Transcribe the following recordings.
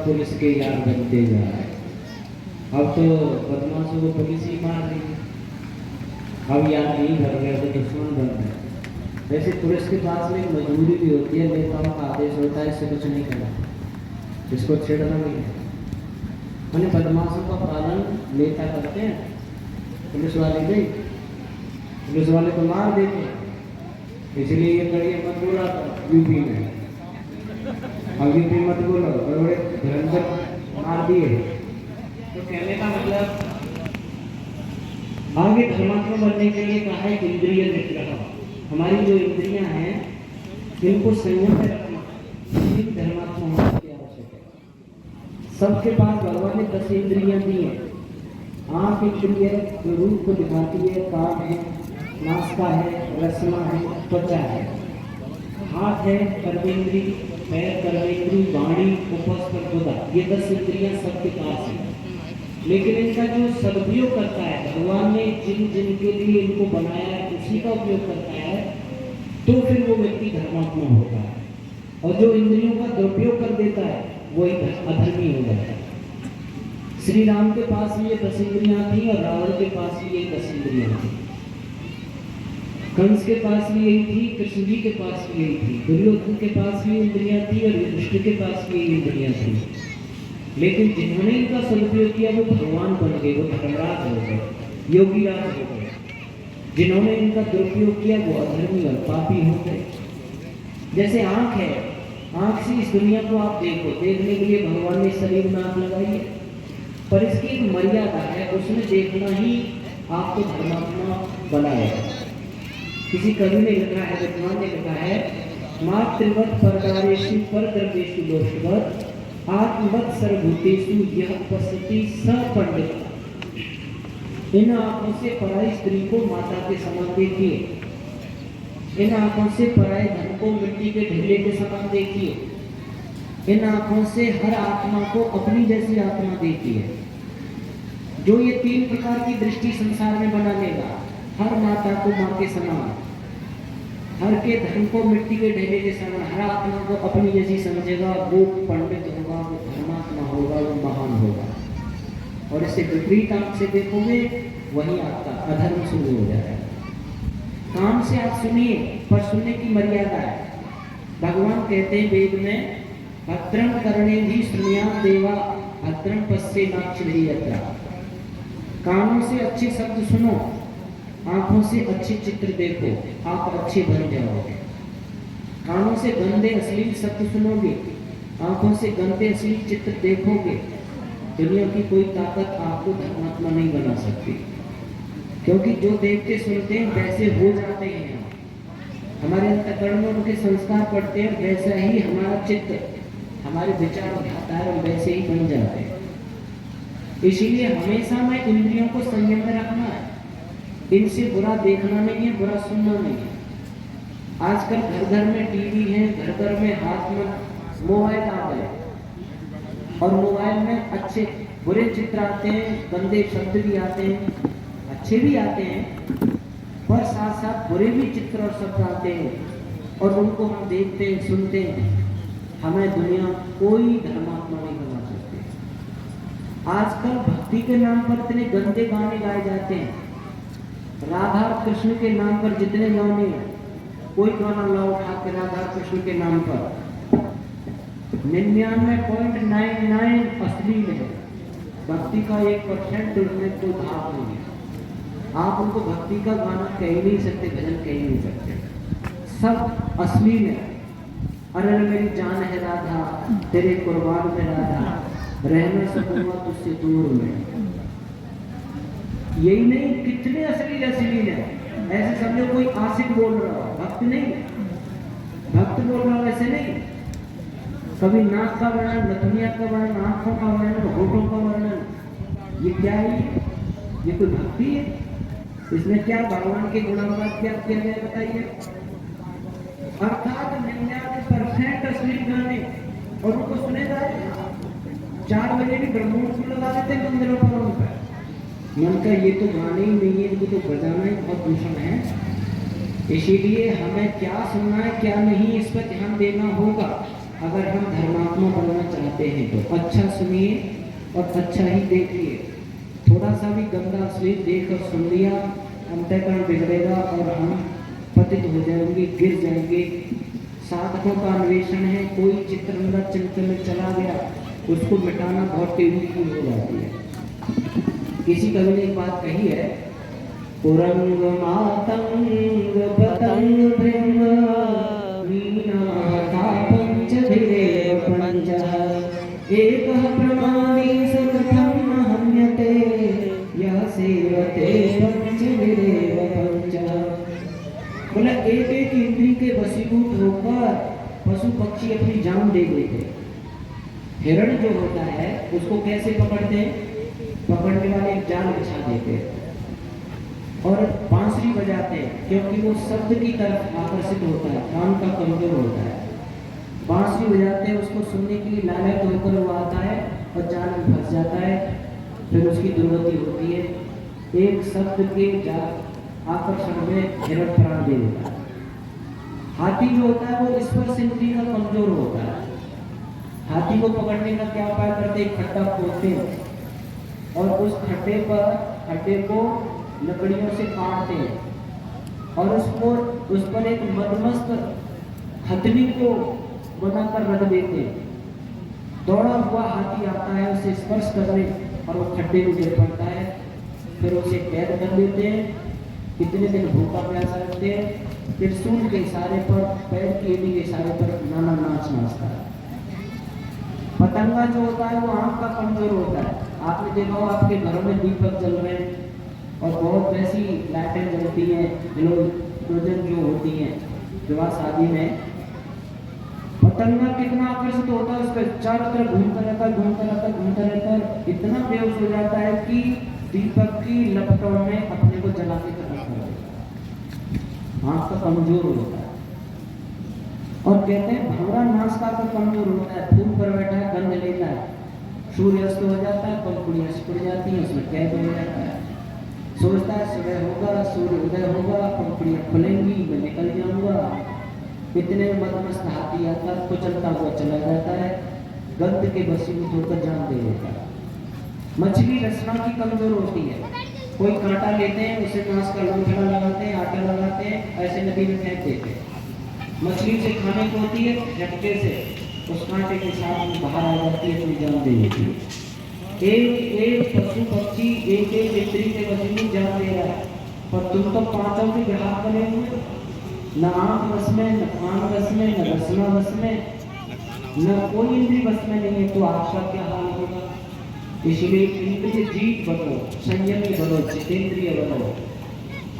Police के यार बनते जा रहे हैं। अब तो बदमाशों को पुलिस ही मार रही है। अब यार नहीं भर गए तो दुश्मन बन गए। वैसे पुलिस के पास में एक मजबूरी भी होती है, नेताओं का आदेश होता है इससे कुछ नहीं करना, इसको छेड़ना नहीं है। मैंने बदमाशों का पालन नेता करते हैं, पुलिस वाले नहीं। पुलिस वाले को मार देते हैं, इसलिए ये कड़िया मत बोला यूपी में। अब यूपी मत बोलो, बड़े धुरंधर मार दिए। तो कहने का मतलब आगे धर्मात्मा बनने के लिए कहा है कि इंद्रिय निग्रह। हमारी जो इंद्रियां हैं इनको संयम में रखना, धर्मात्मा होने की आवश्यक है। सबके पास भगवान ने 10 इंद्रियां दी हैं। आँख इंद्रिय जो रूप को दिखाती है, कान है, नासिका है, रसना है, त्वचा है। हाथ है कर्मेंद्री, पैर कर्मेंद्री, वाणी, उपस्थ, बुधा, ये 10 इंद्रियां सबके पास है। लेकिन इनका जो सदुपयोग करता है, भगवान ने जिन जिन के लिए इनको बनाया है उसी का उपयोग करता है, तो फिर वो व्यक्ति धर्मात्मा होता है। और जो इंद्रियों का दुरुपयोग कर देता है वही अधर्मी हो जाता है। श्री राम के पास भी ये 10 इंद्रियां थी और रावण के पास भी ये 10 इंद्रियां थी। कंस के पास भी यही थी, कृष्ण जी के पास भी यही थी, दुर्योधन के पास भी इंद्रियां थी और युधिष्ठिर के पास भी यही इंद्रियां थी। लेकिन जिन्होंने इनका सदुपयोग किया वो भगवान बन गए, वो धर्मराज हो गए, योगी राज हो गए। जिन्होंने इनका दुरुपयोग किया वो अधर्मी और पापी हो गए। जैसे आँख है, आँख से इस दुनिया को आप देखो, देखने के लिए भगवान ने शरीर में आँख लगाई है, पर इसकी एक मर्यादा है, उसमें देखना ही आपको धर्मात्मा बनाएगा। किसी कवि ने लिखा है, विद्वान ने लिखा है, मातृवत परदारेषु परद्रव्येषु दोषवत् आत्मवत् सर्वभूतेषु यह उपस्थिति सपंडित। इन आंखों से पराई स्त्री को माता के समान देखिए, इन आंखों से पराये धन को मिट्टी के ढेले के समान देखिए, इन आंखों से हर आत्मा को अपनी जैसी आत्मा देखिए। जो ये 3 प्रकार की दृष्टि संसार में बना लेगा, हर माता को माँ के समान, हर के धन को मिट्टी के ढेले के समान, हर आत्मा को अपनी जैसी समझेगा, वो पंडित होगा, वो धर्मात्मा होगा, वो महान होगा। और इससे विपरीत आंख से देखोगे वही आपका अधर्म शुरू हो जाएगा। कान से आप सुनिए, पर सुनने की मर्यादा है। भगवान कहते हैं वेद में, भद्रं कर्णेभिः शृणुयात् देवा भद्रं पश्येमाक्षभिर्यजत्रा। कानों से अच्छे शब्द सुनो, आंखों से अच्छे चित्र देखो, आप अच्छे बन जाओगे। कानों से गंदे अश्लील शब्द सुनोगे, आंखों से गंदे अश्लील चित्र देखोगे, दुनिया की कोई ताकत आपको धर्मात्मा नहीं बना सकती। क्योंकि जो देखते सुनते हैं वैसे हो जाते हैं। हमारे अंतःकरण में उनके संस्कार पड़ते हैं, वैसा ही हमारा चित्र, हमारे विचार उठाता है और वैसे ही बन जाते हैं। इसीलिए हमेशा में इंद्रियों को संयम में रखना है। इनसे बुरा देखना नहीं है, बुरा सुनना नहीं है। आजकल घर घर में टीवी है, घर घर में हाथ में मोबाइल आ गए और मोबाइल में अच्छे बुरे चित्र आते हैं, गंदे शब्द भी आते हैं, अच्छे भी आते हैं, पर साथ साथ बुरे भी चित्र और शब्द आते हैं और उनको हम देखते हैं, सुनते हैं। हमें दुनिया कोई धर्मात्मा नहीं बना सकती। आजकल भक्ति के नाम पर इतने गंदे गाने गाए जाते हैं। राधा कृष्ण के नाम पर जितने गाने, कोई गाना ला उठा के राधा कृष्ण के नाम पर 99.99 अश्लील है। भक्ति का 1% उसमें कोई भाव नहीं है। आप उनको भक्ति का गाना कह ही नहीं सकते, भजन कह ही नहीं सकते, सब अश्लील है। अरे मेरी जान है राधा, तेरे कुर्बान में राधा, रहना सकूंगा तुझसे दूर में। यही नहीं, कितने अश्लील है। ऐसे समझो कोई आशिक बोल रहा हो, भक्त नहीं, भक्त बोल रहा हो ऐसे नहीं। कभी नाक का वर्णन, नथुनिया का वर्णन, आंखों का वर्णन, होठों का वर्णन, ये क्या है? ये कोई भक्ति है? इसमें क्या भगवान के गुणों का क्या किया गया बताइए। अर्थात 99% अश्लील गाने, और उनको सुने जाए 4 बजे भी ब्रह्मोत्सव लगा देते हैं मंदिरों पर। मन का ये तो गाने ही नहीं है, इनको तो बजाना ही बहुत दूषण है। इसीलिए हमें क्या सुनना है क्या नहीं, इस पर ध्यान देना होगा। अगर हम धर्मात्मा बनना चाहते हैं तो अच्छा सुनिए और अच्छा ही देखिए। थोड़ा सा भी गंदा अश्लील देख और सुन लिया, अंतःकरण बिगड़ेगा और हम पतित हो जाएंगे, गिर जाएंगे। साधकों का अन्वेषण है, कोई चित्र अंदर चिंतन में चला गया, उसको मिटाना बहुत टेढ़ी चीज हो जाती है। किसी कवि ने एक बात कही है, कुरंग मातंग पतंग ब्रह्म मीना पंच भिरेव पंचः एकः प्रमादी सकथं हन्यते यः सेवते पंच भिरेव पंचः। बोला एक एक इंद्री के वशीभूत होकर पशु पक्षी अपनी जान दे देते। हिरण जो होता है उसको कैसे पकड़ते हैं? पकड़ने वाले एक जाल बिछा देते और बांसुरी बजाते हैं, क्योंकि वो शब्द की तरफ आकर्षित होता है, कान का कमजोर होता है। बांसुरी बजाते हैं, उसको सुनने के लिए लालच होकर वो आता है और जाल में फंस जाता है, फिर उसकी दुर्गति होती है। एक शब्द के आकर्षण में हिरण प्राण दे देता है। हाथी जो होता है वो स्पर्श इंद्रिय का कमजोर होता है। हाथी को पकड़ने का क्या उपाय करते? खड्डा खोदते हैं और उस खड्डे को लकड़ियों से काटते हैं और उस पर एक मदमस्त हथनी को बनाकर रख देते हैं। दौड़ा हुआ हाथी आता है, उसे स्पर्श करने और वो खड्डे में गिर पड़ता है, फिर उसे कैद कर देते हैं। कितने दिन भूखा प्यासा रखते हैं, फिर सूंड के इशारे पर, पैर की एड़ी के इशारे पर नाना नाच नाचता है। पतंगा जो होता है वो आंख का कमजोर होता है। आपने देखा हो आपके घरों में दीपक जल रहे हैं और बहुत वैसी लाइटें जलती हैं, हाइड्रोजन जो होती हैं विवाह शादी में। पतंगा कितना आकर्षित होता है, उसके चारों तरफ घूमता रहता है, इतना बेहोश हो जाता है कि दीपक की लपटों में अपने को जला के खत्म कर देता है। आंख का कमजोर होता है। और कहते हैं भंवरा नासका का कमजोर होता है, फूल पर बैठा है, गंध लेता है, सूर्य अस्त हो जाता है, पंखुड़ियां सिकुड़ जाती हैं, उसमें कैद हो जाता है। सोचता है सुबह होगा, सूर्य उदय होगा, पंखुड़ियां खुलेंगी, मैं निकल जाऊंगा। इतने मदमस्त हाथी आता है, कुचलता हुआ चला जाता है, गंध के वशीभूत होकर जान दे देता है। मछली रचना की कमजोर होती है, कोई कांटा लेते हैं, उसे मांस का लोथड़ा लगाते हैं, आटा लगाते हैं, ऐसे नदी में फेंक देते हैं। मछली से खाने को होती है, झटके से उस कांटे के साथ में बाहर आ जाती है, तो जान दे देती है। एक एक पशु पक्षी एक एक इंद्री के वशीभूत जान दे रहा है, पर तुम तो पांचों के ग्राहक बने हुए, न आंख बस में, न कान बस में, न रसना बस में, न कोई इंद्री बस में नहीं है, तो आपका क्या हाल होगा? इसलिए इंद्रिय जीत बनो, संयमी बनो, जितेंद्रिय बनो।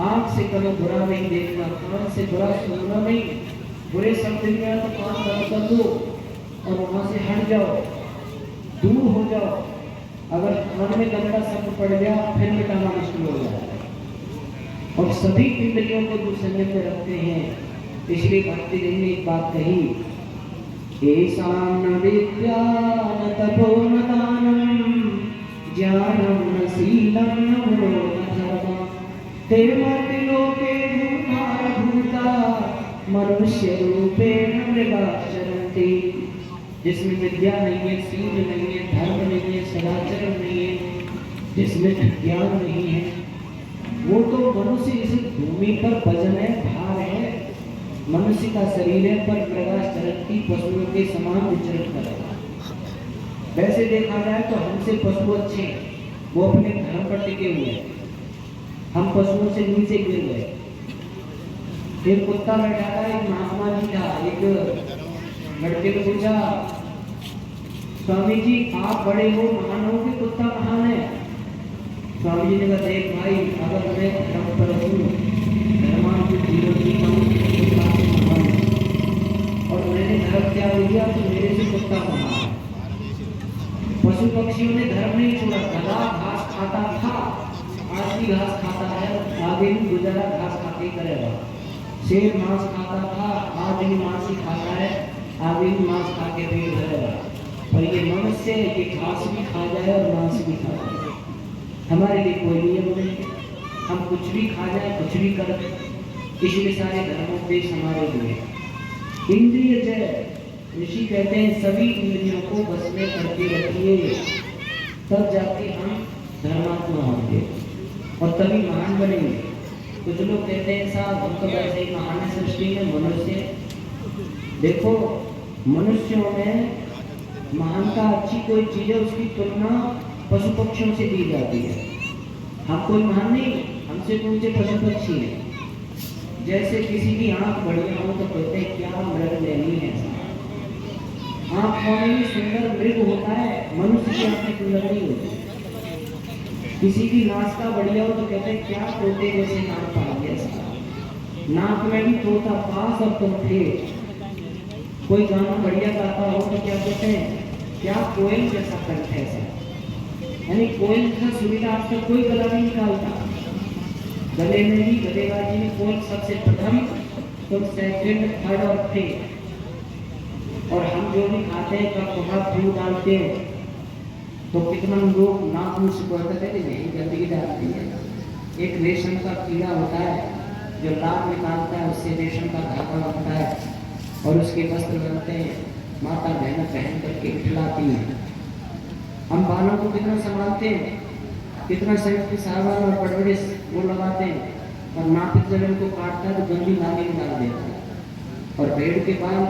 आंख से करो बुरा नहीं देखना, कान से बुरा सुनना नहीं, बुरे शब्द दिया तो कान बंद कर दो और वहां से हट जाओ, दूर हो जाओ। अगर कान में गंदा शब्द पड़ गया फिर मिटाना मुश्किल हो जाता है। और सभी इंद्रियों को जो संयम में रखते हैं, इसलिए भक्ति देव ने एक बात कही, येषां न विद्या न तपो न दानं ज्ञानं न शीलं न गुणो न धर्मः ते मर्त्यलोके भूता मनुष्य रूपेण मृगाचरन्ति। जिसमें विद्या नहीं है, शील नहीं है, धर्म नहीं है, सदाचरण नहीं है, जिसमें ज्ञान नहीं है, वो तो मनुष्य इस भूमि पर वजन है, भार है, मनुष्य का शरीर है, पर मृगाचरन्ति पशुओं के समान विचरण करेगा। वैसे देखा जाए तो हमसे पशु अच्छे हैं, वो अपने धर्म पर टिके हुए हैं, हम पशुओं से नीचे गिर गए। एक कुत्ता बैठा था, एक महात्मा जी था, एक लड़के ने पूछा, स्वामी जी आप बड़े हो, महान हो कि कुत्ता महान है? स्वामी जी ने कहा, देख भाई, अगर मैं धर्म पर हूँ, धर्मान के जीवन की महान और मैंने धर्म त्याग लिया तो मेरे से कुत्ता महान है। पशु पक्षियों ने धर्म नहीं छोड़ा, गधा घास खाता था, आज भी घास खाता है, आगे भी गुजारा घास खा के करेगा। शेर मांस खाता था, आज भी मांस ही खाता है, आगे भी मांस खा के पेट भरेगा। पर ये मनुष्य ये घास भी खा जाए और मांस भी खा जाए, हमारे लिए कोई नियम नहीं, हम कुछ भी खा जाए, कुछ भी कर। इसलिए सारे धर्मोपदेश हमारे लिए इंद्रिय जय, ऋषि कहते हैं सभी इंद्रियों को बस में करके रखिए, तब जाके हम धर्मात्मा होंगे और तभी महान बनेंगे। कुछ लोग कहते हैं साहब हम तो वैसे ही महान है सृष्टि में मनुष्य। देखो मनुष्यों में महानता अच्छी कोई चीज है, उसकी तुलना पशु पक्षियों से दी जाती है। हम कोई महान नहीं, हमसे ऊंचे पशु पक्षी हैं। जैसे किसी की आंख बढ़िया हो तो कहते हैं क्या मृग नैनी है, आंख होने में सुंदर मृग होता है, मनुष्य की आंखें सुंदर नहीं होती। किसी की नाक बढ़िया हो तो कहते हैं क्या तोते जैसे नाक पा गया, नाक में भी तोता पास और तुम थे। कोई गाना बढ़िया गाता हो तो क्या कहते हैं क्या कोयल जैसा कंठ है ऐसा। यानी कोयल का सुविधा आज तक कोई गला नहीं निकालता, गले में भी गलेबाजी में कोयल सबसे प्रथम तो सेकंड थर्ड और थे। और हम जो भी खाते हैं कब वहाँ फूल डालते हैं तो कितना लोग नाक मुँह से कहते थे कि नहीं गंदगी डालती है। एक रेशम का कीड़ा होता है जो लाभ निकालता है, उससे रेशम का धागा बनता है और उसके वस्त्र बनते हैं, माता बहन पहन करके खिलाती हैं। हम बालों को कितना संभालते हैं, कितना शरीर के सावन और बड़े बड़े वो लगाते हैं और नापित जब उनको काटता है तो गंदी नाली में डाल देता है। और भेड़ के बाल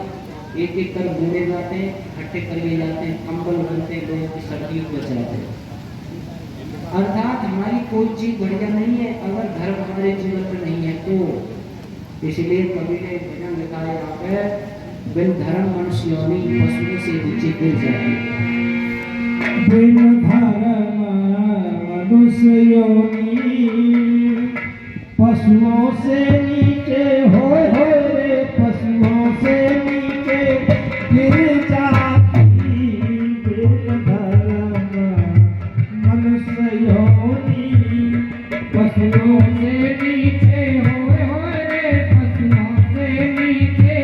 एक एक कर बूढ़े जाते हैं, इकट्ठे कर लिए जाते हैं, कंबल बनते हैं, लोगों की सर्दियों को बचाते हैं। अर्थात हमारी कोई चीज बढ़िया नहीं है अगर धर्म हमारे जीवन में नहीं है तो। इसलिए कवि ने भजन लिखा है यहाँ पे, बिन धर्म मनुष्य योनि पशुओं से नीचे गिर जाती। बिन धर्म मनुष्य योनि पशुओं से नीचे हो रे, पशुओं से नीचे गिर जाती। बिन धर्म मनुष्य योनि पशुओं से नीचे हो रे, पशुओं से नीचे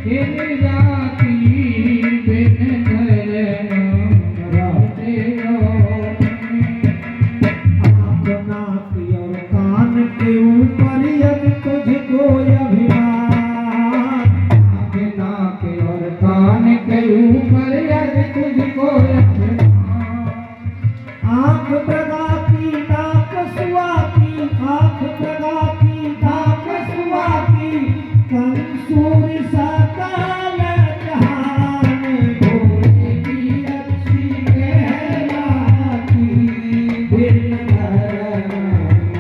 गिर जाती। बिन धर्म के ऊपर यदि तुझको अभिमान, नाक और कान के ऊपर यदि तुझको अभिमान। आँख प्रगा की नाक सुआ की, आँख प्रगा की नाक सुआ की, कंसूर सकल जहान भोले की अच्छी कहलाती। बिन धर्म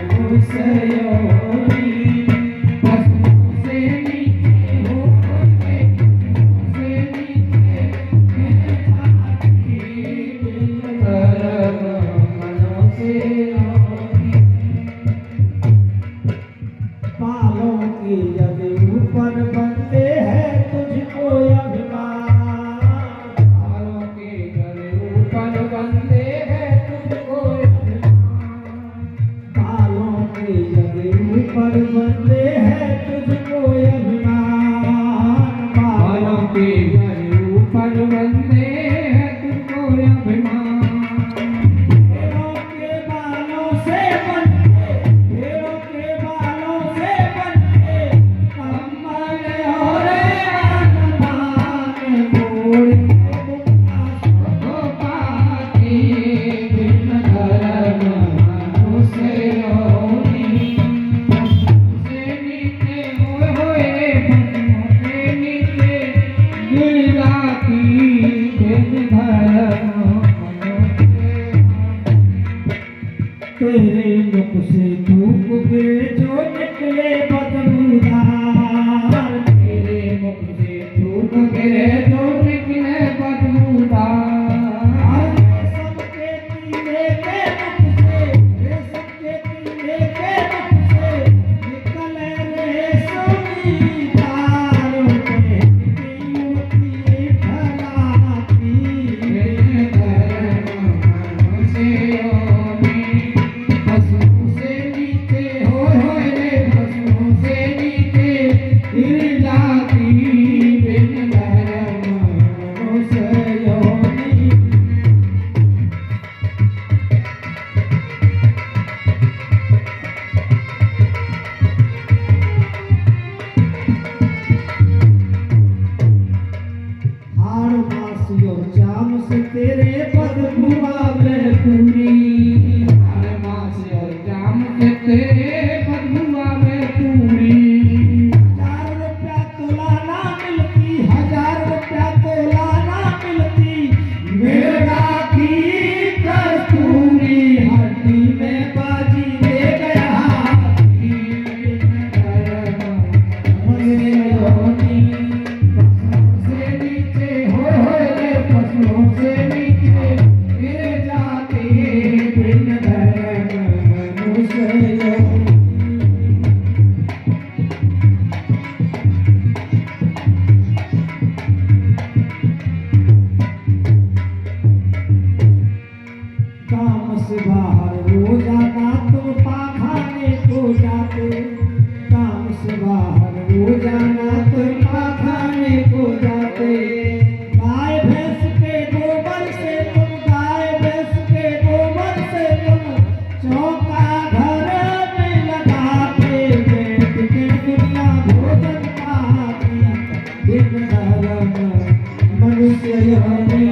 मनुष्य योनि पशुओं से नीचे हो रे, से नीचे गिर जाती। बिन धर्म मनुष्य योनि बालों की यदि ऊपर बनते हैं तुझको अभिमान, बालों के यदि ऊपर बनते हैं तुझको अभिमान, बालों के यदि ऊपर बनते हैं तुझको अभिमान, बालों के यदि ऊपर बनते हैं तुझको अभिमान। भेड़ों के बालों से बनते, भेड़ों के बालों से बनते कम्बल और आसमान मोड़ के तुम पाती। बिन धर्म मनुष्य योनि पशुओं से नीचे हो रे, पशुओं से नीचे गिर जाती। बिन धर्म तेरे मुख से धूप गिरे जो निकले बदबूदार, तेरे मुख से धूप गिरे जो निकले बदबूदार। रेशम के कीड़े के मुख से, रेशम के कीड़े के मुख से निकले रेशमी तारों पे युवती ढलाती। बिन धर्म मनुष्य योनि पशुओं से नीचे हो रे, पशुओं से नीचे गिर जाती। बिन धर्म चौका घर में लगा के बैठ के दुनिया भोजन खाती दिन धर्म मनुष्य योनि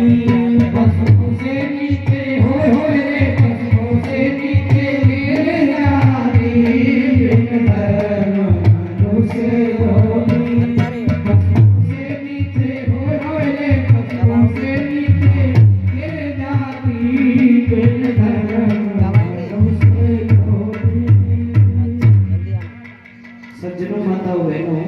पशु से नीचे हो रे पशु से नीचे गिर जाती दिन धर्म मनुष्य योनि पशु से नीचे हो रे पशु से नीचे गिर जाती दिन धर्म मनुष्य योनि। सज्जनों माताओं बहनों,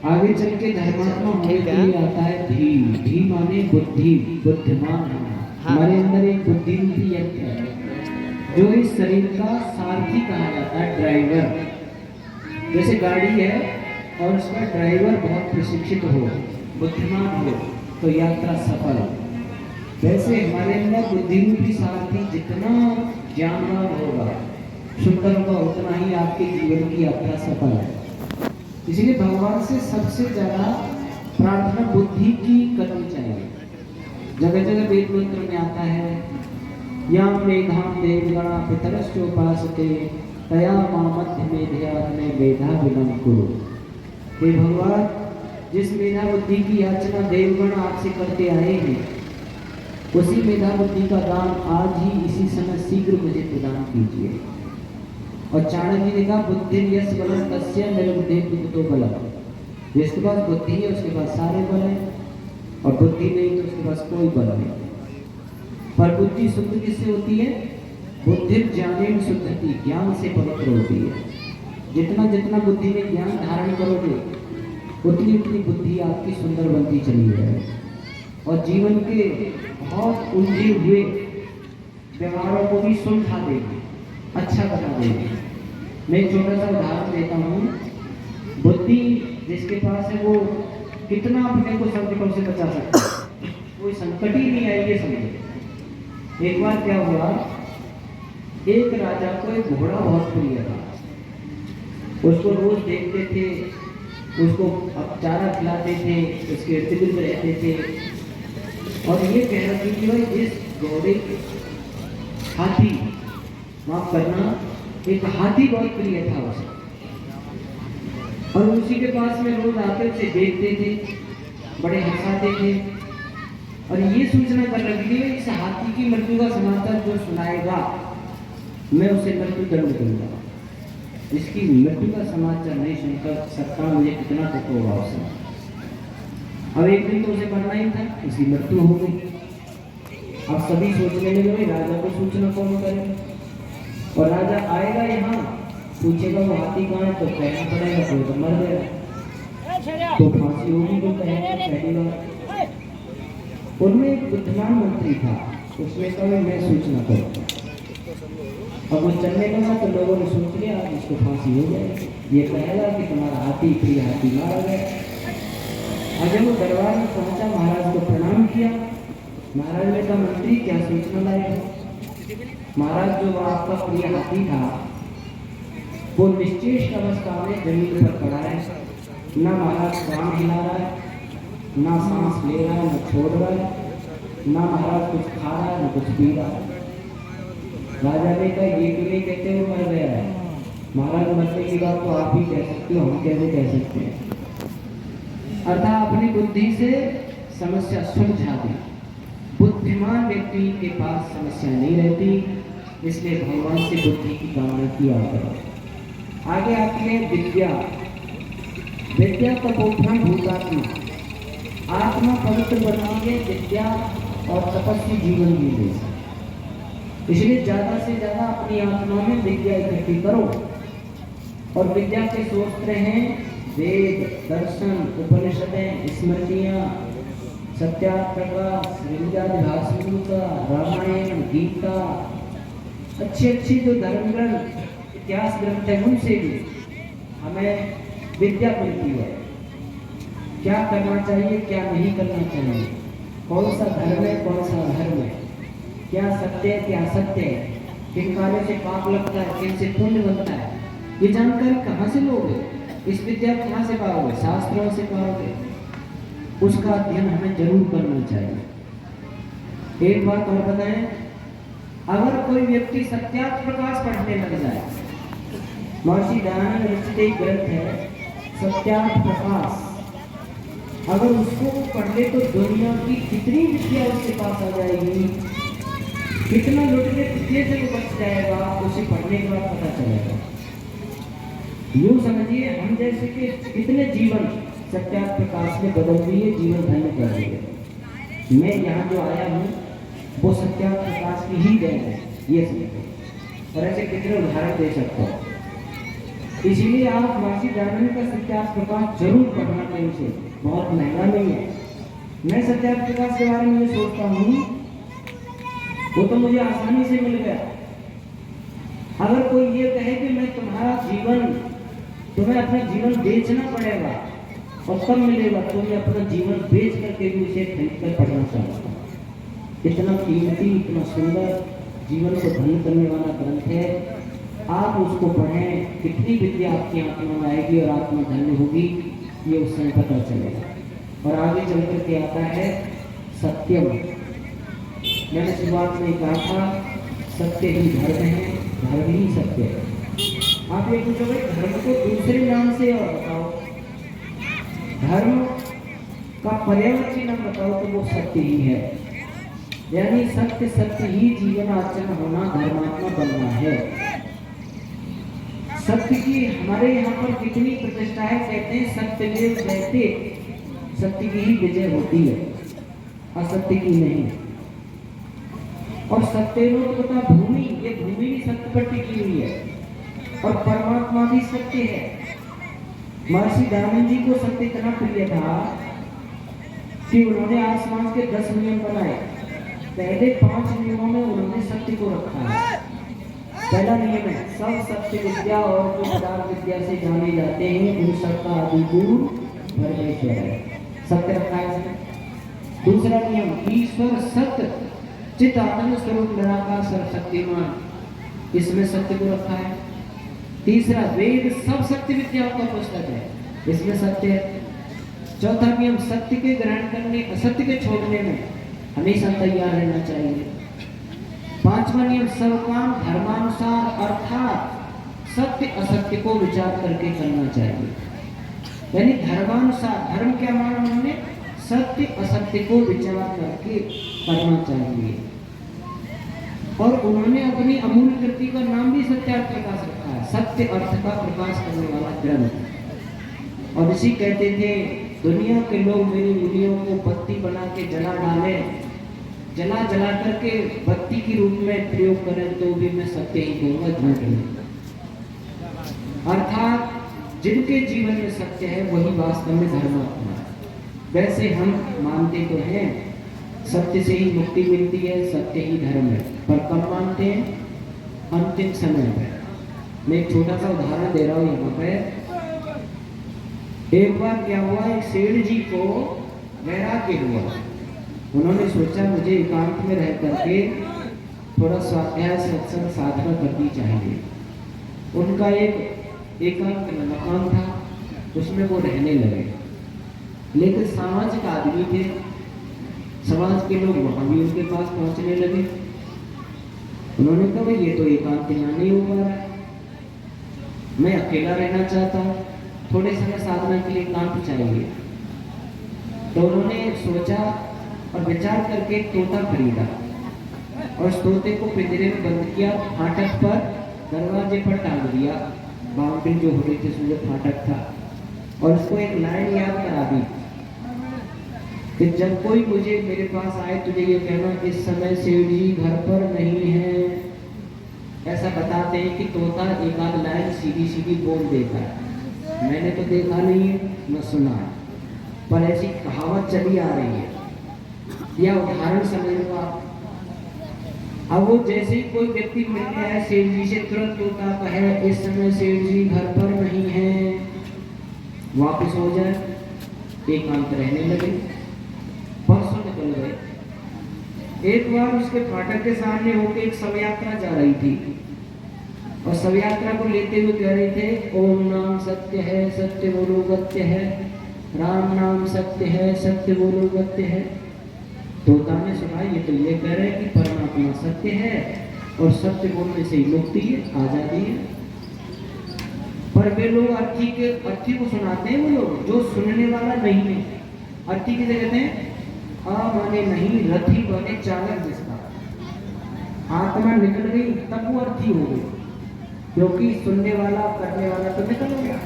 आगे चल के धर्मात्मा होने के लिए आता है धी। धी माने बुद्धि, बुद्धिमान होना। हमारे अंदर एक बुद्धि रूपी यंत्र है जो इस शरीर का सारथी कहा जाता है, ड्राइवर। जैसे गाड़ी है और उसका ड्राइवर बहुत प्रशिक्षित हो, बुद्धिमान हो तो यात्रा सफल हो। वैसे हमारे अंदर बुद्धि रूपी सारथी जितना ज्ञानवान होगा, सुंदर होगा, उतना ही आपके जीवन की यात्रा सफल है। इसलिए भगवान से सबसे ज्यादा प्रार्थना बुद्धि की करनी चाहिए। जगह जगह वेद मंत्र में आता है या मेधाम देवगणा पितरश्चोपासते तया मां मध्य मेधया में मेधा विलंब कुरु। हे भगवान, जिस मेधा बुद्धि की याचना देवगण आपसे करते आए हैं, उसी मेधा बुद्धि का दान आज ही इसी समय शीघ्र मुझे प्रदान कीजिए। और चाणक्य जी ने कहा बुद्धि यस बलम तस्य निर्बुद्धि कुतो बलम। जिसके पास बुद्धि है उसके पास सारे बल हैं, और बुद्धि नहीं तो उसके पास कोई बल नहीं। पर बुद्धि शुद्ध किससे होती है? बुद्धि ज्ञानेन शुद्धति, ज्ञान से पवित्र होती है। जितना जितना बुद्धि में ज्ञान धारण करोगे उतनी उतनी बुद्धि आपकी सुंदर बनती चली जाएगी और जीवन के बहुत उलझे हुए व्यवहारों को भी सुलझा देगी, अच्छा बना देगी। मैं एक छोटा सा उदाहरण देता हूँ। बुद्धि जिसके पास है वो कितना अपने को संकटों से बचा सकता है, कोई संकट ही नहीं आएगी समझे। एक बार क्या हुआ, एक राजा को एक घोड़ा बहुत प्रिय था। उसको रोज देखते थे, उसको चारा खिलाते थे, उसके इर्द गिर्द रहते थे और ये कह रहे थे कि भाई इस घोड़े हाथी, माफ करना, एक हाथी बहुत प्रिय था उसे और उसी के पास में रोज आते उसे देखते थे, बड़े हंसाते थे और ये सूचना कर रखी थी इस हाथी की मृत्यु का समाचार जो सुनाएगा मैं उसे मृत्यु दंड दूंगा। इसकी मृत्यु का समाचार नहीं सुनकर सकता, मुझे कितना दुख होगा उसे। अब एक दिन तो उसे मरना ही था, उसकी मृत्यु हो गई। अब सभी सोचने लगे राजा को सूचना कौन करेगा, और राजा आएगा यहाँ पूछेगा वो हाथी कहाँ है, तो कहना पड़ेगा तो मर गया, तो फांसी होगी तो कहेगा पहली बार। उनमें एक बुद्धिमान मंत्री था, उसने कहा मैं सूचना करूँगा। अब वो चलने लगा तो लोगों ने सोच लिया इसको फांसी हो जाएगी, ये कहेगा कि तुम्हारा हाथी प्रिय हाथी मारा गया। और जब वो दरबार में पहुंचा, महाराज को प्रणाम किया। महाराज ने कहा मंत्री क्या सूचना लाए? महाराज जो आपका प्रिय हाथी था वो निश्चेष्ट अवस्था में जमीन पर पड़ा है, ना महाराज प्राण हिला रहा है, ना सांस ले रहा है, ना छोड़ रहा है, ना महाराज कुछ खा रहा है, ना कुछ पी रहा है। राजा ने कहा ये क्यों नहीं कहते हुए मर गया है? महाराज मरने की बात तो आप ही कह सकते हो, हम कैसे कह सकते हैं? अर्थात अपनी बुद्धि से समस्या सुलझा दी। बुद्धिमान व्यक्ति के पास समस्या नहीं रहती, इसलिए भगवान से बुद्धि की कामना किया करो। आगे आती है विद्या। विद्या का बोधन भूतात्मा, आत्मा पवित्र बनाओगे विद्या और तपस्वी जीवन जीने। इसलिए ज्यादा से ज्यादा अपनी आत्मा में विद्या इकट्ठी करो। और विद्या के स्रोत हैं वेद, दर्शन, उपनिषदें, स्मृतियां, सत्याग्रह, श्रीमद्भागवत, रामायण, गीता, अच्छी जो धर्म ग्रंथ, इतिहास ग्रंथ है, उनसे भी हमें विद्या मिलती है। क्या करना चाहिए, क्या नहीं करना चाहिए, कौन सा धर्म है, कौन सा अधर्म है, क्या सत्य है, क्या असत्य है, किन कार्यों से पाप लगता है, किन से पुण्य बनता है, ये जानकारी कहाँ से लोगे? इस विद्या कहाँ से पाओगे? शास्त्रों से पाओगे। उसका अध्ययन हमें जरूर करना चाहिए। एक बात और बताएं, अगर कोई व्यक्ति सत्यार्थ प्रकाश पढ़ने लग जाए, महर्षि दयानंद रचित एक ग्रंथ है सत्यार्थ प्रकाश, अगर उसको पढ़ ले तो दुनिया की कितनी विद्या उसके पास आ जाएगी, कितना लुटने पिछले से वो बच जाएगा, उसे पढ़ने के बाद पता चलेगा। यूं समझिए हम जैसे कि कितने जीवन सत्यार्थ प्रकाश में बदल दिए, जीवन धन्य कर दिए। मैं यहाँ जो आया हूँ वो सत्यार्थ प्रकाश की ही देन है, ये समझो। और ऐसे कितने उदाहरण दे सकते हो। इसलिए आप महर्षि दयानंद का सत्यार्थ प्रकाश जरूर पढ़ना कहीं से, बहुत महंगा नहीं है। मैं सत्यार्थ प्रकाश के बारे में ये सोचता हूँ, वो तो मुझे आसानी से मिल गया। अगर कोई ये कहे कि मैं तुम्हारा जीवन, तुम्हें अपना जीवन बेचना पड़ेगा और तब मिलेगा, तो मैं अपना जीवन बेच करके भी उसे खरीद कर पढ़ना चाहता हूँ। इतना कीमती, इतना सुंदर, जीवन को धन्य करने वाला ग्रंथ है। आप उसको पढ़ें, कितनी विद्या आपकी आत्मा में आएगी और आत्मा धन्य होगी, ये उस समय पता चलेगा। और आगे चल करके आता है सत्यम। मैंने शुरुआत में कहा था सत्य ही धर्म है, धर्म ही सत्य है। आप ये पूछोगे धर्म को दूसरे नाम से और बताओ, धर्म का पर्यायवाची नाम बताओ, तो वो सत्य ही है। यानी सत्य, सत्य ही जीवन आचरण होना, धर्मात्मा बनना है। सत्य की हमारे यहाँ पर कितनी प्रतिष्ठा है, कहते हैं सत्यमेव जयते, सत्य की ही विजय होती है, असत्य की नहीं। और सत्यमेव तथा भूमि, ये भूमि भी सत्य पर टिकी हुई है और परमात्मा भी सत्य है। महर्षि दयानंद जी को सत्य इतना प्रिय था कि उन्होंने आसमान के 10 नियम बनाए। पहले 5 नियमों में उन्होंने सत्य को रखा है। पहला नियम है सब सत्य विद्या और जो पदार्थ विद्या से जाने जाते हैं उन सबका आदिगुरु परमेश्वर है, सत्य रखा है। दूसरा नियम ईश्वर सत्य चित आनंद स्वरूप निराकार सर्वशक्तिमान, इसमें सत्य को रखा है। तीसरा वेद सब सत्य विद्याओं का पुस्तक है, इसमें सत्य है। चौथा नियम सत्य के ग्रहण करने, असत्य के छोड़ने में हमेशा तैयार रहना चाहिए। पांचवा नियम सब काम धर्मानुसार, अर्थात सत्य असत्य को विचार करके करना चाहिए। यानी धर्मानुसार, धर्म क्या माना उन्होंने, सत्य असत्य को विचार करके करना चाहिए। और उन्होंने अपनी अमूल्य कृति का नाम भी सत्यार्थ प्रकाश रखा है, सत्य अर्थ का प्रकाश करने वाला ग्रंथ। और इसी कहते थे दुनिया के लोग मेरी मुनियों को बत्ती बना के जला डाले, जला जला करके बत्ती के रूप में प्रयोग करें तो भी मैं सत्य ही कहूंगा, झूठ नहीं। अर्थात जिनके जीवन में सत्य है वही वास्तव में धर्मात्मा है। वैसे हम मानते तो हैं सत्य से ही मुक्ति मिलती है, सत्य ही धर्म है, पर कब मानते हैं, अंतिम समय में। मैं एक छोटा सा उदाहरण दे रहा हूँ यहाँ पे। एक बार क्या हुआ, एक सेठ जी को वैराग्य हुआ। उन्होंने सोचा मुझे एकांत में रह करके थोड़ा स्वाध्याय सत्संग साधना करनी चाहिए। उनका एक एकांत मकान था, उसमें वो रहने लगे। लेकिन सामाजिक आदमी थे, समाज के लोग वहां भी उनके पास पहुंचने लगे। उन्होंने कहा भाई ये तो एकांत यहाँ नहीं हो पा रहा है, मैं अकेला रहना चाहता हूँ, थोड़े समय साधना के लिए एकांत चाहिए। तो उन्होंने सोचा और विचार करके एक तोता खरीदा और उस तोते को पिंजरे में बंद किया, फाटक पर दरवाजे पर टांग दिया। बाउंड्री जो हो रही थी उसमें जो फाटक था, और उसको एक लाइन याद करा दी कि जब कोई मुझे मेरे पास आए तुझे ये कहना इस समय सेठ जी घर पर नहीं है। ऐसा बताते हैं कि तोता एक आध लाइन सीधी सीधी बोल देता है। मैंने तो देखा नहीं है, न सुना है, पर ऐसी कहावत चली आ रही है, या उदाहरण समझ लो आप। अब वो जैसे ही कोई व्यक्ति मिल गया है सेठ जी से, तुरंत तोता कहे इस समय सेठ जी घर पर नहीं है, वापस हो जाए, एकांत रहने लगे। परसों निकल गए। एक बार उसके फाटक के सामने होकर एक शव यात्रा जा रही थी और शव यात्रा को लेते हुए कह रहे थे ओम नाम सत्य है, सत्य बोलो गत्य है, राम नाम सत्य है, सत्य बोलो गत्य है। तोता ने सुना ये तो ये कह रहे हैं कि परमात्मा सत्य है, और सत्य बोलने से ही मुक्ति है, आजादी है। पर वे लोग अर्थी को सुनाते हैं, वो लोग जो सुनने वाला नहीं है। अर्थी किसे कहते हैं? आ माने नहीं, रथी बने चालक जिसका। आत्मा निकल गई तब वो अर्थी हो गई, क्योंकि सुनने वाला करने वाला तो निकल गया।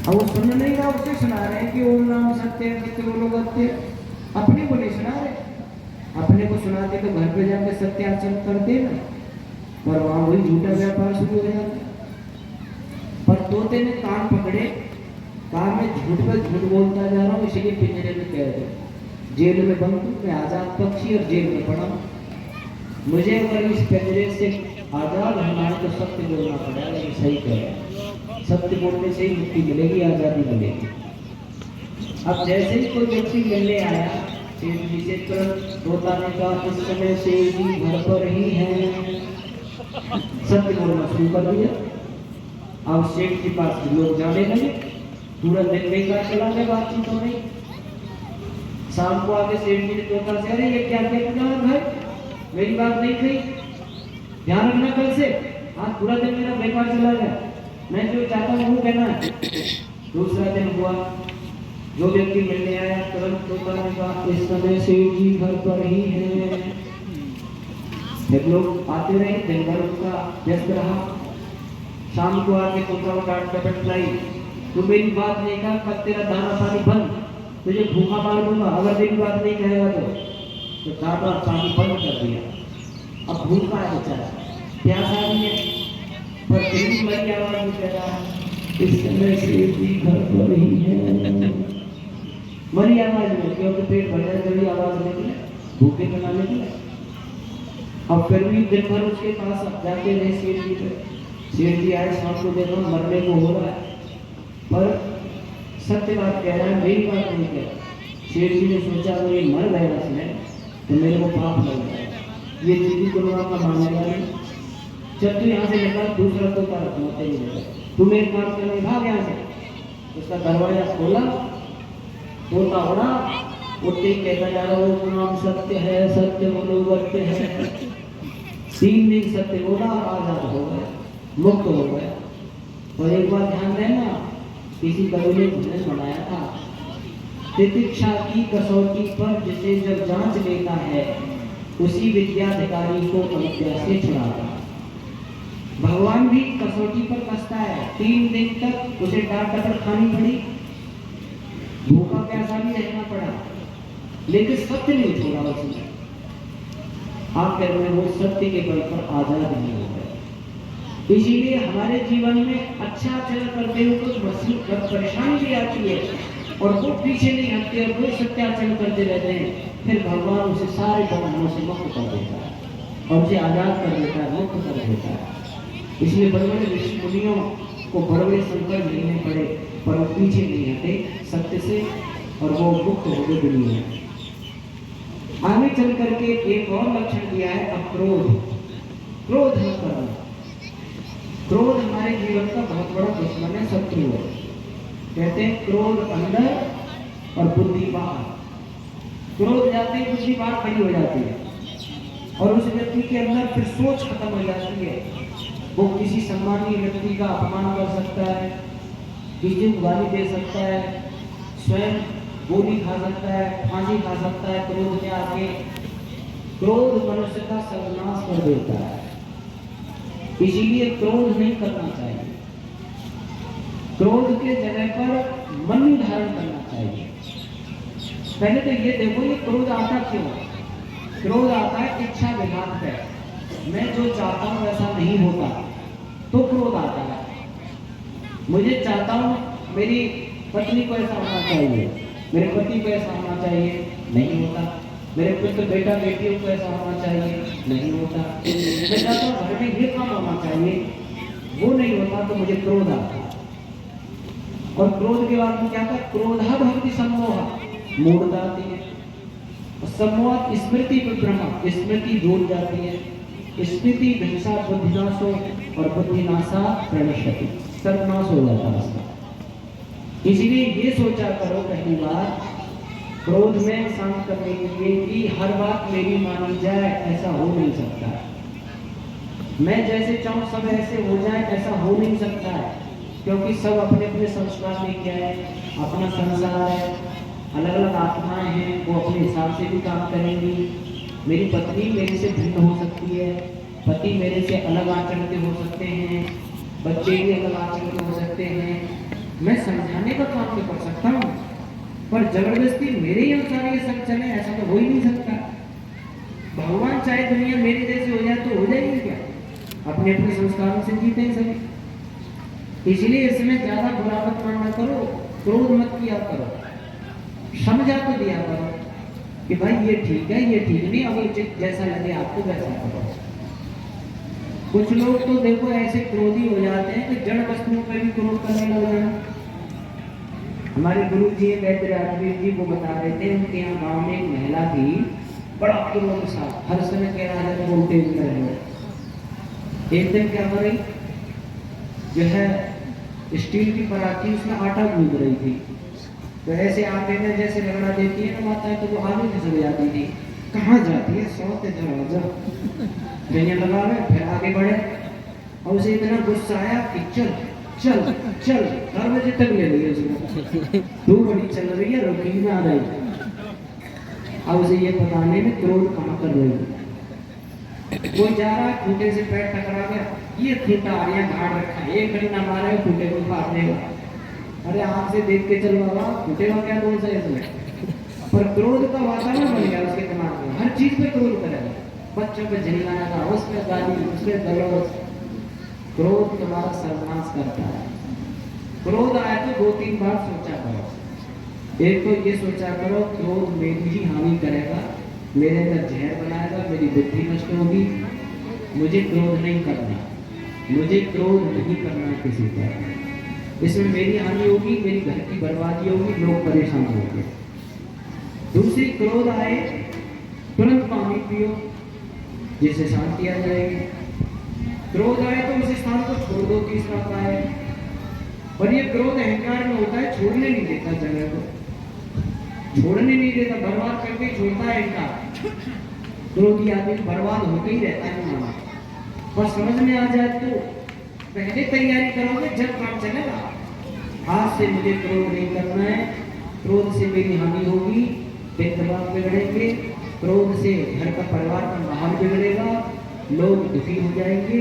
अब वो सुन नहीं रहा, उसे सुना रहे हैं कि ओम नाम सत्य है, सत्य बोलो सत्य। अपने को नहीं सुना रहे। अपने को सुनाते तो घर पे जाकर सत्याचरण करते ना, पर वहां वही झूठा व्यापार शुरू हो जाता। पर तोते ने कान पकड़े, कहा मैं झूठ पर झूठ बोलता जा रहा हूँ, इसलिए पिंजरे में कैद है, जेल में बंद हूँ, मैं आजाद पक्षी और जेल में पड़ा हूँ। मुझे अगर इस पिंजरे से आजाद होना है तो सत्य बोलना पड़ेगा। ये सही कह रहे हैं, सत्य बोलने से ही मुक्ति मिलेगी, आजादी मिलेगी। अब जैसे ही कोई व्यक्ति मिलने आया सेठ जी से, तुरंत तोता ने कहा इस समय सेठ जी घर पर ही हैं। सत्य बोलना शुरू कर दिया। अब सेठ के पास लोग जाने लगे, पूरा दिन बेकार चला गया, बातचीत हो रही। शाम को आके सेठ जी ने तोता से, अरे ये क्या क्या भाई, मेरी बात नहीं कही, ध्यान रखना कल से। आज पूरा दिन मेरा बेकार चला गया, मैं जो चाहता हूँ वो कहना है। दूसरा दिन हुआ, जो व्यक्ति मिलने आया तुरंत तोता ने कहा इस समय सेठ जी घर पर ही हैं। जब लोग आते रहे, दिन भर उनका व्यस्त रहा। शाम को आके तोता को डांट डपट लाई, तू मेरी बात नहीं कहा, कब तेरा दाना पानी बंद, तुझे भूखा मार दूंगा अगर तेरी बात नहीं कहेगा तो दाना पानी बंद कर दिया। अब भूखा है बेचारा, प्यास आ रही है, पर फिर भी मरी आवाज में कह रहा है इस समय सेठ जी घर पर ही हैं। मरी आवाज में, क्योंकि पेट भर जाए तभी आवाज निकले, भूखे तो ना निकले। अब फिर भी दिन भर उसके पास जाते रहे सेठ जी पे। सेठ जी आए, शाम को देखो मरने को हो रहा है, पर सत्य बात कह रहा है, मेरी बात नहीं कह रहा। सेठ जी ने सोचा अगर ये मर गया इसमें तो मेरे को पाप लग जाएगा, ये दीदी को लोगों का मानेगा नहीं। जब तू यहाँ से निकल, दूसरा तो क्या रखना तेरी जगह, तू मेरे काम करने भाग यहाँ से। उसका दरवाजा खोला, तोता उड़ा, उठते ही कहता जा रहा वो नाम सत्य है, सत्य बोलो सत्य है। 3 दिन सत्य बोला, आजाद हो गया, मुक्त हो गया। और एक बात ध्यान देना, किसी कवि ने भजन बनाया था, तितिक्षा की कसौटी पर जिसे जब जांच लेता है उसी विद्याधिकारी को अविद्या से छुड़ाता। भगवान भी कसौटी पर कसता है। 3 दिन तक उसे डांट डपट खानी पड़ी, भूखा प्यासा भी रहना पड़ा, लेकिन सत्य नहीं छोड़ा उसने। आखिर में वो सत्य के बल पर आजाद नहीं हो गए। इसीलिए हमारे जीवन में अच्छा आचरण करते हुए कुछ मुसीबत परेशानी भी आती है और वो पीछे नहीं हटते और वो सत्याचरण करते रहते हैं, फिर भगवान उसे सारे बंधनों से मुक्त कर देता है और उसे आजाद कर देता है, मुक्त कर देता है। इसलिए बड़े बड़े ऋषि मुनियों को बड़े बड़े संकट झेलने पड़े, पर वो पीछे नहीं हटे सत्य से और वो मुक्त हो गए दुनिया में। आगे चल करके एक और लक्षण दिया है, अक्रोध। क्रोध न करना। क्रोध हमारे जीवन का बहुत बड़ा दुश्मन है, शत्रु है। कहते हैं क्रोध अंदर और बुद्धि बाहर। क्रोध जाते ही बुद्धि बाहर खड़ी हो जाती है और उस व्यक्ति के अंदर फिर सोच खत्म हो जाती है। वो किसी सम्मानीय व्यक्ति का अपमान कर सकता है, किसी को गाली दे सकता है, स्वयं गोली खा सकता है, फांसी खा सकता है क्रोध में आके। क्रोध मनुष्य का सर्वनाश कर देता है, इसीलिए क्रोध नहीं करना चाहिए। क्रोध के जगह पर मन धारण करना चाहिए। पहले तो ये देखो ये क्रोध आता क्यों? क्रोध आता है इच्छा विघात पे। मैं जो चाहता हूँ वैसा नहीं होता तो क्रोध आता है। मुझे चाहता हूँ मेरी पत्नी को ऐसा होना चाहिए, मेरे पति को ऐसा होना चाहिए, नहीं होता। मेरे पुत्र बेटा बेटियों को ऐसा होना चाहिए, नहीं होता। मैं चाहता हूँ घर में ये काम होना चाहिए, वो नहीं होता तो मुझे क्रोध आता है। और क्रोध के बाद में क्या था? क्रोधा भवति सम्मोह, मूढ़ता आती है। सम्मोह स्मृति विभ्रम, स्मृति भूल जाती है। स्मृति ध्वंसा बुद्धिनाशो और बुद्धिनाशा प्रणश्यति, सर्वनाश हो जाता है उसका। इसीलिए ये सोचा करो पहली बार क्रोध में शांत करने के लिए कि हर बात मेरी मानी जाए, ऐसा हो नहीं सकता। मैं जैसे चाहूँ सब ऐसे हो जाए, ऐसा हो नहीं सकता है, क्योंकि सब अपने अपने संस्कार लेके आए, अपना संसार है, अलग अलग आत्माएं हैं, वो अपने हिसाब से भी काम करेंगी। मेरी पत्नी मेरे से भिन्न हो सकती है, पति मेरे से अलग आचरण के हो सकते हैं, बच्चे भी अलग आचरण के हो सकते हैं। मैं समझाने का काम तो कर सकता हूँ, पर जबरदस्ती मेरे ही अनुसार ये सब चले ऐसा तो हो ही नहीं सकता। भगवान चाहे दुनिया मेरी जैसी हो जाए तो हो जाएगी क्या? अपने अपने संस्कारों से जीते हैं सभी। इसलिए इसमें ज्यादा बुरा मत मानना करो, क्रोध मत किया करो, समझा तो दिया करो कि भाई ये ठीक है, ये ठीक नहीं, अगर जैसा लगे आपको वैसा करो। कुछ लोग तो देखो ऐसे क्रोधी हो जाते हैं कि जड़ वस्तुओं पर भी क्रोध करने लग जाए। हमारे गुरु जी वैद्य राजवीर जी वो बता रहे थे, उनके यहाँ गाँव में एक महिला थी, बड़ा क्रोध सा, हर समय कह रहा है बोलते हुए रहे। एक दिन क्या हो रही, जो है स्टील की पराठी उसमें आटा गूंद रही थी, तो ऐसे आटे में जैसे रगड़ा देती है ना माता है, तो वो आगे खिसक जाती थी। कहाँ जाती है, सौते दरवाजा जैसे लगा रहे, फिर आगे बढ़े, और उसे इतना गुस्सा आया कि चल चल चल 4 बजे तक ले रही है उसको, 2 बड़ी चल रही है, रोटी में आ रही। अब उसे ये बताने में क्रोध कहाँ कर रही है। कोई जा रहा है, खूंटे से पैर टकरा गया, ये खूंटा आ रहा गाड़ रखा है, एक घड़ी ना मारे खूंटे को फाड़ देगा। अरे आँख से देख के चल बाबा, खूंटे का क्या दोष है इसमें? पर क्रोध का वातावरण बन गया उसके दिमाग में, हर चीज पे क्रोध करेगा, बच्चों पे झिलकाना, उसमें गाली, उसमें गलौज। क्रोध तुम्हारा सर्वनाश करता है। क्रोध आए तो 2-3 बार सोचा करो। एक तो ये सोचा करो क्रोध मेरी ही हानि करेगा, मेरे अंदर जहर बनाएगा, मेरी बुद्धि नष्ट होगी, मुझे क्रोध नहीं करना, मुझे क्रोध नहीं करना किसी पर। इसमें मेरी हानि होगी, मेरी घर की बर्बादी होगी, लोग परेशान होंगे। दूसरी, क्रोध आए तुरंत पानी पियो जिससे शांति आ जाएगी। क्रोध आए तो उस स्थान को छोड़ दो, तीसरा उपाय। और ये क्रोध अहंकार में होता है, छोड़ने नहीं देता जगह को, छोड़ने नहीं देता, बर्बाद करके छोड़ता है अहंकार। क्रोधी आदमी बर्बाद होते ही रहता है माना। पर समझ में आ जाए तो पहले तैयारी करोगे जब काम चलेगा। आज से मुझे क्रोध नहीं करना है, क्रोध से मेरी हानि होगी, दिन दिमाग बिगड़ेंगे, क्रोध से घर का परिवार का माहौल बिगड़ेगा, लोग दुखी हो जाएंगे,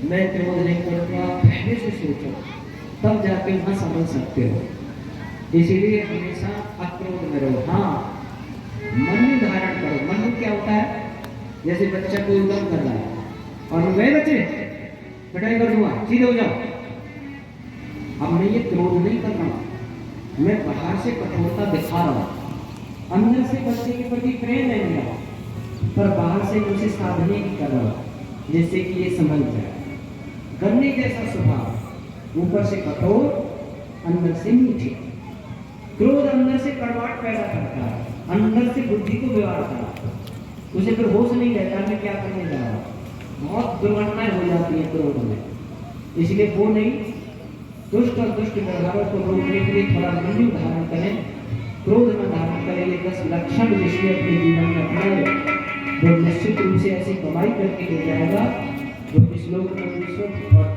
मैं क्रोध नहीं करूँगा। पहले से सोचो, तब जाके वहाँ समझ सकते हो। इसीलिए हमेशा अक्रोध में रहो। हाँ, मन धारण करो। मन क्या होता है? जैसे बच्चा कोई उद्यम कर रहा है और गए बच्चे पिटाई कर दूंगा, सीधे हो जाओ। अब मैं ये क्रोध नहीं कर रहा हूँ, मैं बाहर से कठोरता दिखा रहा हूँ, अंदर से बच्चे के प्रति प्रेम है मेरा, पर बाहर से उसे साधने की कर रहा हूँ जिससे कि ये समझ जाए। गन्ने जैसा स्वभाव, ऊपर से कठोर, अंदर से मीठे। क्रोध अंदर से कड़वाहट पैदा करता है, अंदर से बुद्धि को बिगाड़ता है, उसे फिर होश नहीं रहता मैं क्या करने जा रहा हूँ। बहुत दुर्घटनाएं हो जाती है क्रोध में। इसलिए वो नहीं, दुष्ट और दुष्ट व्यवहारों को रोकने के लिए थोड़ा मंजू धारण करें, क्रोध न धारण करें। ये 10 लक्षण जिसने अपने जीवन में अपनाए वो निश्चित रूप से ऐसी कमाई करके ले जाएगा जो इस लोक में ईश्वर और